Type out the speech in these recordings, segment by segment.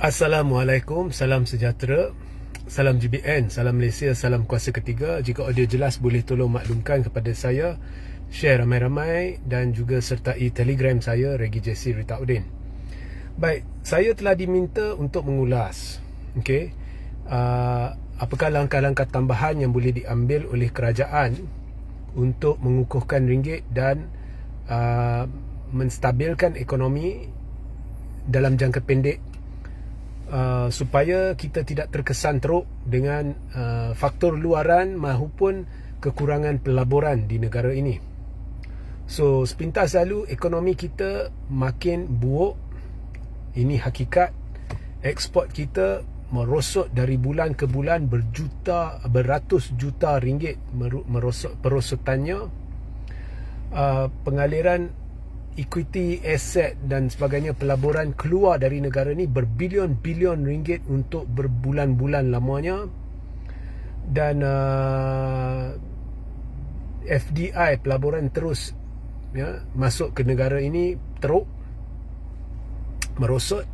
Assalamualaikum, salam sejahtera, salam GBN, salam Malaysia, salam kuasa ketiga. Jika audio jelas boleh tolong maklumkan kepada saya, share ramai-ramai dan juga sertai Telegram saya Regi Jesse Ritaudin. Baik, saya telah diminta untuk mengulas apakah langkah-langkah tambahan yang boleh diambil oleh kerajaan untuk mengukuhkan ringgit dan menstabilkan ekonomi dalam jangka pendek, supaya kita tidak terkesan teruk dengan faktor luaran maupun kekurangan pelaburan di negara ini. So, sepintas lalu ekonomi kita makin buruk. Ini hakikat. Ekspor kita merosot dari bulan ke bulan, beratus juta ringgit merosot perosotannya. Pengaliran equity, aset dan sebagainya, pelaburan keluar dari negara ni berbilion-bilion ringgit untuk berbulan-bulan lamanya. Dan FDI, pelaburan terus masuk ke negara ini teruk, merosot,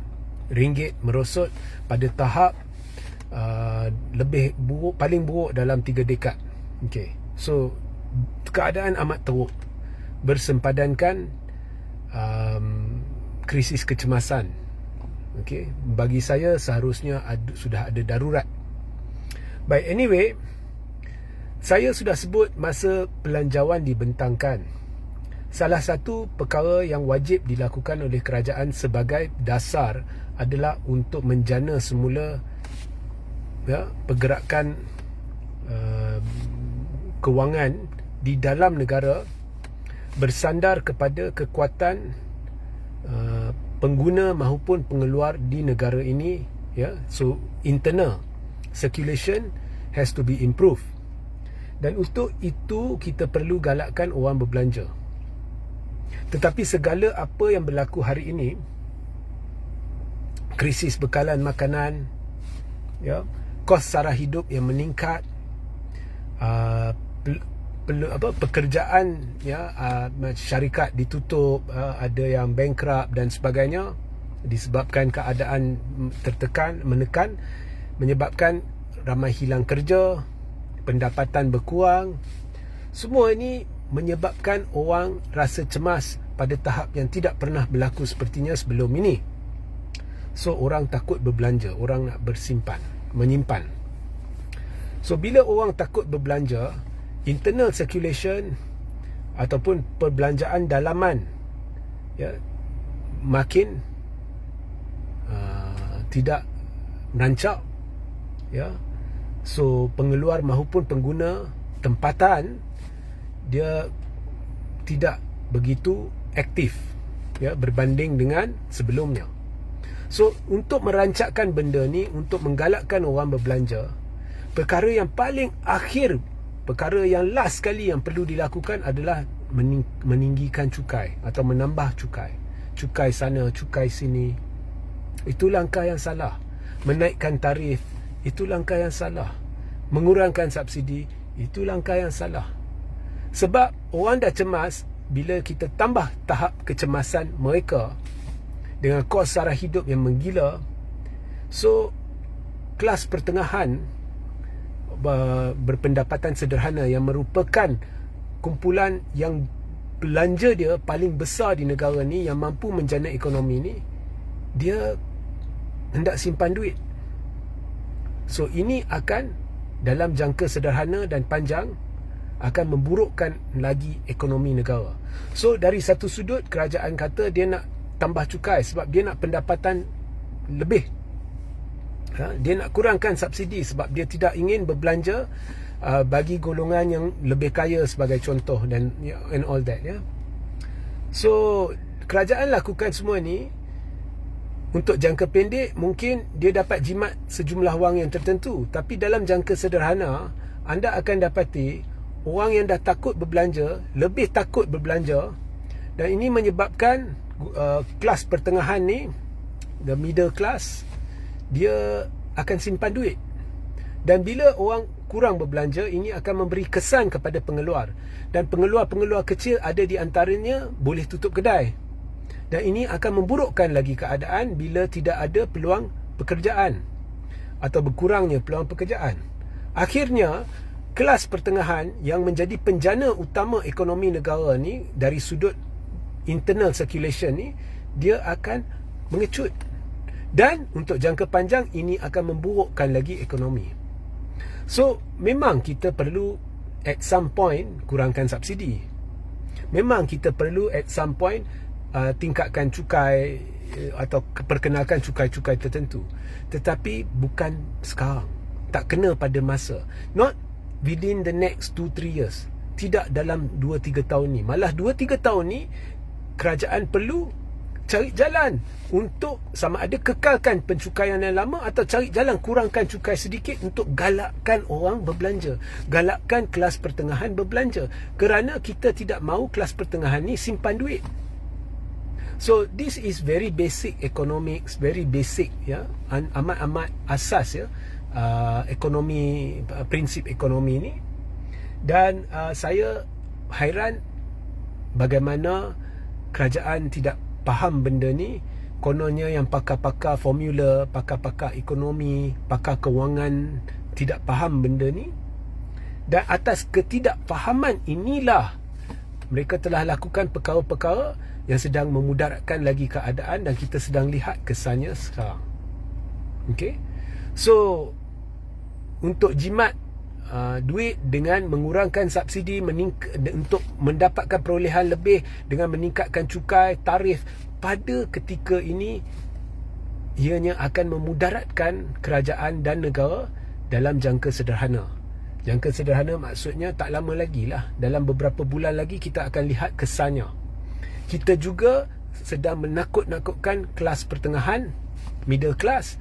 ringgit merosot pada tahap lebih buruk, paling buruk dalam 3 dekad. So keadaan amat teruk, bersempadankan krisis kecemasan. Bagi saya seharusnya sudah ada darurat. Baik, anyway, saya sudah sebut masa pelanjawan dibentangkan. Salah satu perkara yang wajib dilakukan oleh kerajaan sebagai dasar adalah untuk menjana semula pergerakan kewangan di dalam negara, bersandar kepada kekuatan pengguna maupun pengeluar di negara ini. So internal circulation has to be improved, dan untuk itu kita perlu galakkan orang berbelanja. Tetapi segala apa yang berlaku hari ini, krisis bekalan makanan, kos sara hidup yang meningkat, pekerjaan, syarikat ditutup, ada yang bankrupt dan sebagainya, disebabkan keadaan menekan, menyebabkan ramai hilang kerja, pendapatan berkurang. Semua ini menyebabkan orang rasa cemas pada tahap yang tidak pernah berlaku sepertinya sebelum ini. So orang takut berbelanja, orang nak menyimpan. So bila orang takut berbelanja, internal circulation ataupun perbelanjaan dalaman makin tidak merancak. So pengeluar maupun pengguna tempatan dia tidak begitu aktif berbanding dengan sebelumnya. So untuk merancakkan benda ni, untuk menggalakkan orang berbelanja, perkara yang paling akhir, perkara yang last sekali yang perlu dilakukan adalah meninggikan cukai atau menambah cukai. Cukai sana, cukai sini. Itu langkah yang salah. Menaikkan tarif, itu langkah yang salah. Mengurangkan subsidi, itu langkah yang salah. Sebab orang dah cemas. Bila kita tambah tahap kecemasan mereka dengan kos sara hidup yang menggila, so kelas pertengahan berpendapatan sederhana yang merupakan kumpulan yang belanja dia paling besar di negara ni, yang mampu menjana ekonomi ni, dia hendak simpan duit. So ini akan dalam jangka sederhana dan panjang akan memburukkan lagi ekonomi negara. So dari satu sudut, kerajaan kata dia nak tambah cukai sebab dia nak pendapatan lebih. Dia nak kurangkan subsidi sebab dia tidak ingin berbelanja bagi golongan yang lebih kaya sebagai contoh, dan and all that. So kerajaan lakukan semua ni untuk jangka pendek. Mungkin dia dapat jimat sejumlah wang yang tertentu, tapi dalam jangka sederhana anda akan dapati orang yang dah takut berbelanja lebih takut berbelanja, dan ini menyebabkan kelas pertengahan ni, the middle class, dia akan simpan duit. Dan bila orang kurang berbelanja, ini akan memberi kesan kepada pengeluar, dan pengeluar-pengeluar kecil ada di antaranya boleh tutup kedai. Dan ini akan memburukkan lagi keadaan bila tidak ada peluang pekerjaan atau berkurangnya peluang pekerjaan. Akhirnya kelas pertengahan yang menjadi penjana utama ekonomi negara ni dari sudut internal circulation ni, dia akan mengecut. Dan untuk jangka panjang ini akan memburukkan lagi ekonomi. So memang kita perlu at some point kurangkan subsidi. Memang kita perlu at some point tingkatkan cukai atau perkenalkan cukai-cukai tertentu. Tetapi bukan sekarang. Tak kena pada masa. Not within the next 2-3 years. Tidak dalam 2-3 tahun ni. Malah 2-3 tahun ni kerajaan perlu cari jalan untuk sama ada kekalkan pencukaian yang lama atau cari jalan kurangkan cukai sedikit untuk galakkan orang berbelanja, galakkan kelas pertengahan berbelanja, kerana kita tidak mahu kelas pertengahan ni simpan duit. So this is very basic economics, very basic ya, amat-amat asas ya, ekonomi, prinsip ekonomi ni. Dan saya hairan bagaimana kerajaan tidak faham benda ni. Kononnya yang pakar-pakar formula, pakar-pakar ekonomi, pakar kewangan tidak faham benda ni. Dan atas ketidakfahaman inilah mereka telah lakukan perkara-perkara yang sedang memudaratkan lagi keadaan, dan kita sedang lihat kesannya sekarang. Okay? So untuk jimat duit dengan mengurangkan subsidi, untuk mendapatkan perolehan lebih dengan meningkatkan cukai, tarif, pada ketika ini ianya akan memudaratkan kerajaan dan negara dalam jangka sederhana. Jangka sederhana maksudnya tak lama lagi lah, dalam beberapa bulan lagi kita akan lihat kesannya. Kita juga sedang menakut-nakutkan kelas pertengahan, middle class,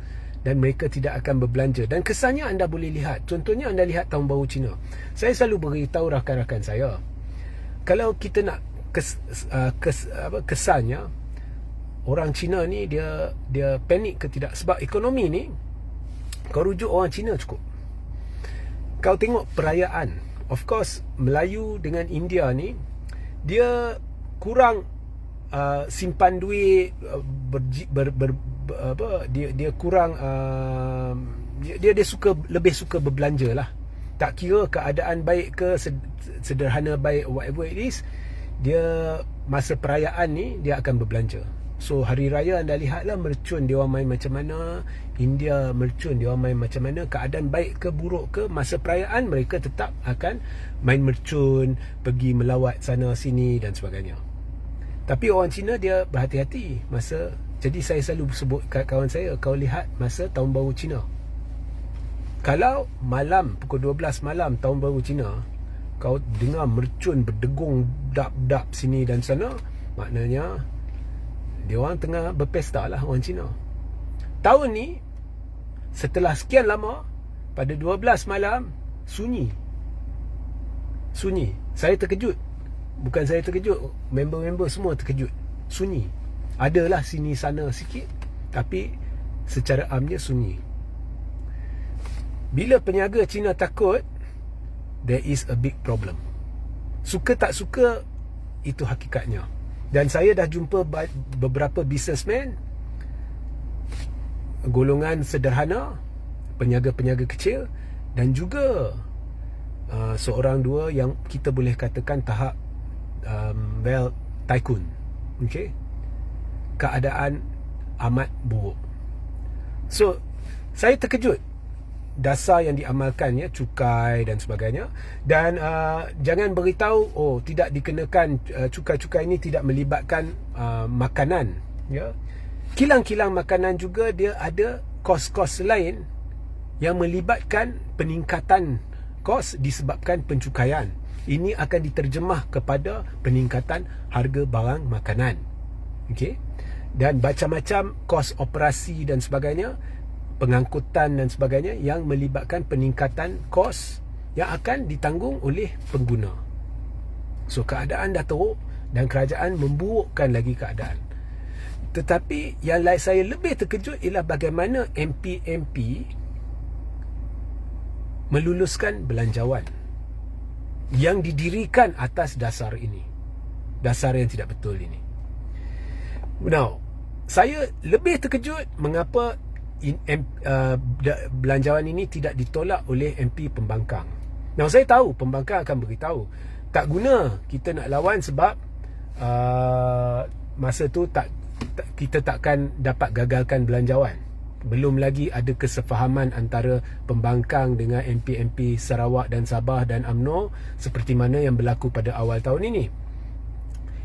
dan mereka tidak akan berbelanja. Dan kesannya anda boleh lihat. Contohnya anda lihat Tahun Baru Cina. Saya selalu beritahu rakan-rakan saya, kalau kita nak kesannya orang Cina ni dia panik ke tidak, sebab ekonomi ni kau rujuk orang Cina cukup. Kau tengok perayaan, of course Melayu dengan India ni dia kurang simpan duit, dia kurang dia suka, lebih suka berbelanja lah. Tak kira keadaan baik ke sederhana baik, whatever it is, dia masa perayaan ni dia akan berbelanja. So hari raya anda lihatlah mercun dia orang main macam mana, India mercun dia orang main macam mana, keadaan baik ke buruk ke, masa perayaan mereka tetap akan main mercun, pergi melawat sana sini dan sebagainya. Tapi orang Cina dia berhati-hati masa. Jadi saya selalu sebut kat kawan saya, kau lihat masa Tahun Baru Cina, kalau malam pukul 12 malam Tahun Baru Cina, kau dengar mercun berdegung dap-dap sini dan sana, maknanya dia orang tengah berpesta lah, orang Cina. Tahun ni setelah sekian lama, pada 12 malam sunyi. Saya terkejut. Bukan saya terkejut, member-member semua terkejut. Sunyi. Adalah sini sana sikit, tapi secara amnya sunyi. Bila peniaga Cina takut, there is a big problem. Suka tak suka, itu hakikatnya. Dan saya dah jumpa beberapa businessman, golongan sederhana, peniaga-peniaga kecil, dan juga seorang dua yang kita boleh katakan tahap tycoon. Okay? Keadaan amat buruk. So saya terkejut dasar yang diamalkan, ya, cukai dan sebagainya. Dan jangan beritahu tidak dikenakan, cukai-cukai ini tidak melibatkan makanan, ya. Kilang-kilang makanan juga dia ada kos-kos lain yang melibatkan peningkatan kos disebabkan pencukaian. Ini akan diterjemah kepada peningkatan harga barang makanan. Okey. Dan macam-macam kos operasi dan sebagainya, pengangkutan dan sebagainya yang melibatkan peningkatan kos yang akan ditanggung oleh pengguna. So keadaan dah teruk dan kerajaan memburukkan lagi keadaan. Tetapi yang lain saya lebih terkejut ialah bagaimana MP-MP meluluskan belanjawan yang didirikan atas dasar ini, dasar yang tidak betul ini. Now, saya lebih terkejut mengapa belanjawan ini tidak ditolak oleh MP pembangkang. Now saya tahu pembangkang akan beritahu tak guna kita nak lawan sebab masa tu kita takkan dapat gagalkan belanjawan. Belum lagi ada kesefahaman antara pembangkang dengan MP-MP Sarawak dan Sabah dan UMNO seperti mana yang berlaku pada awal tahun ini.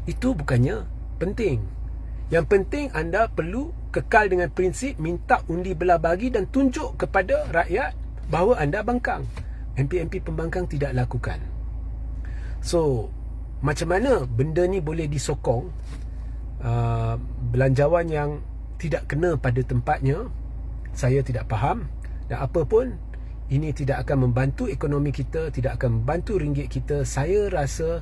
Itu bukannya penting. Yang penting anda perlu kekal dengan prinsip minta undi belah bagi dan tunjuk kepada rakyat bahawa anda bangkang. MP-MP pembangkang tidak lakukan. So, macam mana benda ni boleh disokong? Belanjawan yang tidak kena pada tempatnya, saya tidak faham. Dan apa pun, ini tidak akan membantu ekonomi kita, tidak akan membantu ringgit kita. Saya rasa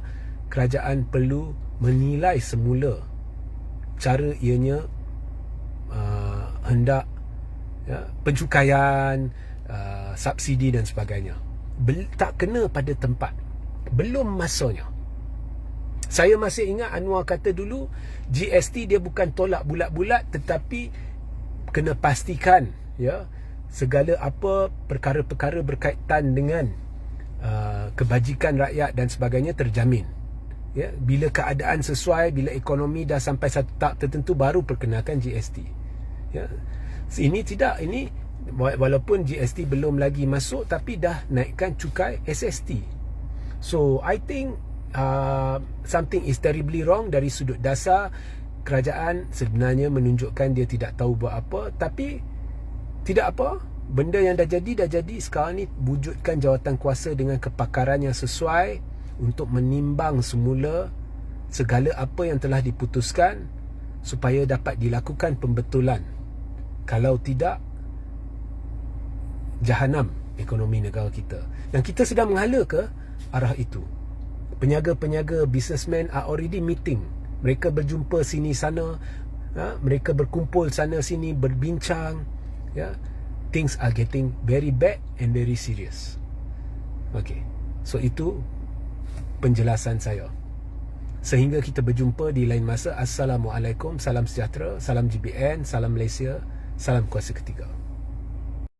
kerajaan perlu menilai semula cara ianya hendak pencukaian, subsidi dan sebagainya. Tak kena pada tempat. Belum masanya. Saya masih ingat Anwar kata dulu GST dia bukan tolak bulat-bulat, tetapi kena pastikan segala apa perkara-perkara berkaitan dengan kebajikan rakyat dan sebagainya terjamin. Bila keadaan sesuai, bila ekonomi dah sampai satu tahap tertentu, baru perkenalkan GST. Ini tidak, ini walaupun GST belum lagi masuk, tapi dah naikkan cukai SST. So I think something is terribly wrong dari sudut dasar. Kerajaan sebenarnya menunjukkan dia tidak tahu buat apa, tapi tidak apa, benda yang dah jadi. Sekarang ni wujudkan jawatan kuasa dengan kepakaran yang sesuai untuk menimbang semula segala apa yang telah diputuskan supaya dapat dilakukan pembetulan. Kalau tidak, jahanam ekonomi negara kita. Dan kita sedang menghala ke arah itu. Peniaga-peniaga, businessmen are already meeting. Mereka berjumpa sini sana, mereka berkumpul sana sini, berbincang. Things are getting very bad and very serious. Okay, so itu penjelasan saya. Sehingga kita berjumpa di lain masa. Assalamualaikum, salam sejahtera, salam GBN, salam Malaysia, salam kuasa ketiga.